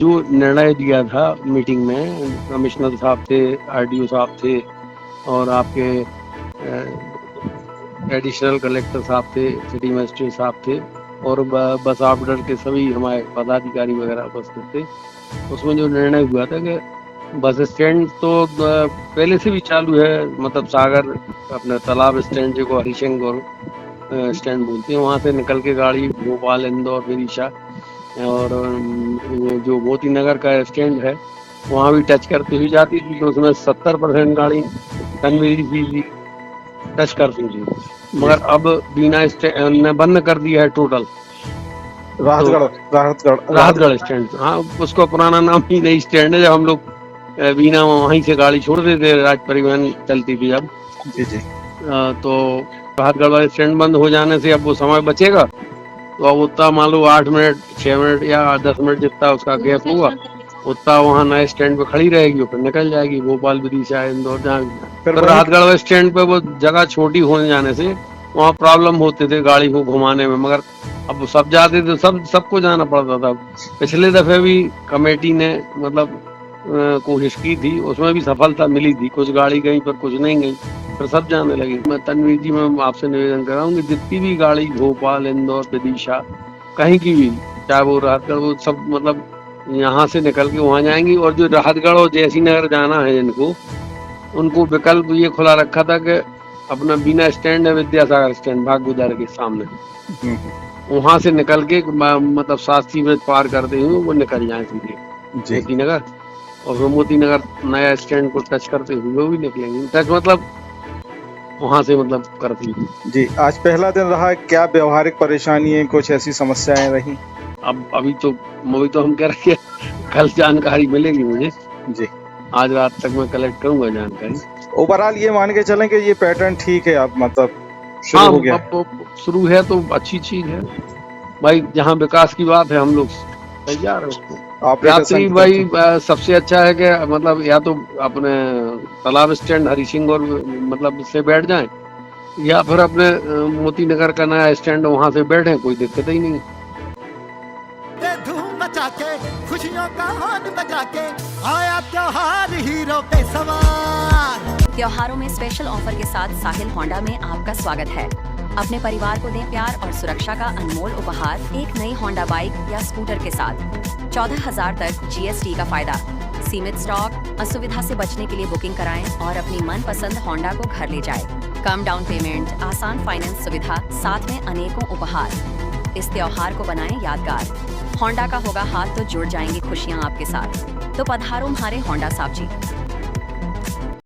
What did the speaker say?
जो निर्णय दिया था मीटिंग में, कमिश्नर साहब थे, आरडीओ साहब थे और आपके एडिशनल कलेक्टर साहब थे, सिटी मजिस्ट्रेट साहब थे और बस ऑपरेटर के सभी हमारे पदाधिकारी वगैरह उपस्थित थे। उसमें जो निर्णय हुआ था कि बस स्टैंड तो पहले से भी चालू है, मतलब सागर अपने तालाब स्टैंड जो हरिशंकर स्टैंड बोलते हैं, वहाँ से निकल के गाड़ी भोपाल, इंदौर, विदिशा और जो मोती नगर का स्टैंड है वहाँ भी टच करती हुई जाती थी, तो उसमें 70% गाड़ी तनवीर भी टच करती थी। मगर अब बीना स्टैंड ने बंद कर दिया है टोटल। राहतगढ़ स्टैंड, हाँ उसको पुराना नाम ही नहीं स्टैंड है। जब हम लोग बीना वहीं से गाड़ी छोड़ते थे, राज परिवहन चलती थी जब, तो राहतगढ़ वाले स्टैंड बंद हो जाने से अब वो समय बचेगा, तो अब उतना मान लो 8 मिनट 6 मिनट या 10 मिनट जितना उसका गैप हुआ उतना वहाँ नए स्टैंड पे खड़ी रहेगी, फिर निकल जाएगी भोपाल, विदिशा, इंदौर, जहाँ फिर राहतगढ़ स्टैंड पे वो जगह छोटी होने जाने से वहाँ प्रॉब्लम होते थे गाड़ी को घुमाने में। मगर अब सब जाते थे, सबको जाना पड़ता था। पिछले दफे भी कमेटी ने मतलब कोशिश की थी, उसमें भी सफलता मिली थी, कुछ गाड़ी गई पर कुछ नहीं गई, फिर सब जाने लगे। मैं तनवीर जी, मैं आपसे निवेदन कर रहा हूँ कि जितनी भी गाड़ी भोपाल, इंदौर, विदिशा कहीं की भी, चाहे वो राहतगढ़, वो सब मतलब यहाँ से निकल के वहाँ जाएंगी। और जो राहतगढ़ और जयसी नगर जाना है जिनको, उनको विकल्प ये खुला रखा था कि अपना बीना स्टैंड है, विद्यासागर स्टैंड भागगुदार के सामने, वहां से निकल के मतलब 7 ब्रिज पार करते हुए वो निकल जाए सीधे मोती नगर, और फिर मोती नगर नया स्टैंड को टच करते हुए वो भी निकलेंगे। टच मतलब वहां से मतलब करती जी। आज पहला दिन रहा, क्या व्यवहारिक परेशानी है, कुछ ऐसी समस्याएं रही? अब अभी तो हम कह रहे हैं कल जानकारी मिलेगी मुझे जी। आज रात तक मैं कलेक्ट करूंगा जानकारी। ओवरऑल ये मान के चलें कि ये पैटर्न ठीक है, अब मतलब शुरू हो गया? शुरू है तो अच्छी चीज है भाई। जहाँ विकास की बात है हम लोग तैयार है। यात्री भाई सबसे अच्छा है कि मतलब या तो अपने तालाब स्टैंड हरिसिंह और मतलब से बैठ जाएं, या फिर अपने मोती नगर का नया स्टैंड वहां से बैठे, कोई दिक्कत ही नहीं। धूम मचा के खुशियों का हॉर्न बजा के आया त्योहार हीरो पे सवार। त्योहारों में स्पेशल ऑफर के साथ साहिल होंडा में आपका स्वागत है। अपने परिवार को दें प्यार और सुरक्षा का अनमोल उपहार एक नई होंडा बाइक या स्कूटर के साथ। 14,000 तक जीएसटी का फायदा, सीमित स्टॉक। असुविधा से बचने के लिए बुकिंग कराएं और अपनी मनपसंद होंडा को घर ले जाएं। कम डाउन पेमेंट, आसान फाइनेंस सुविधा, साथ में अनेकों उपहार। इस त्योहार को बनाएं यादगार। होंडा का होगा हाथ तो जुड़ जाएंगी खुशियां आपके साथ। तो पधारो हमारे होंडा साहब जी।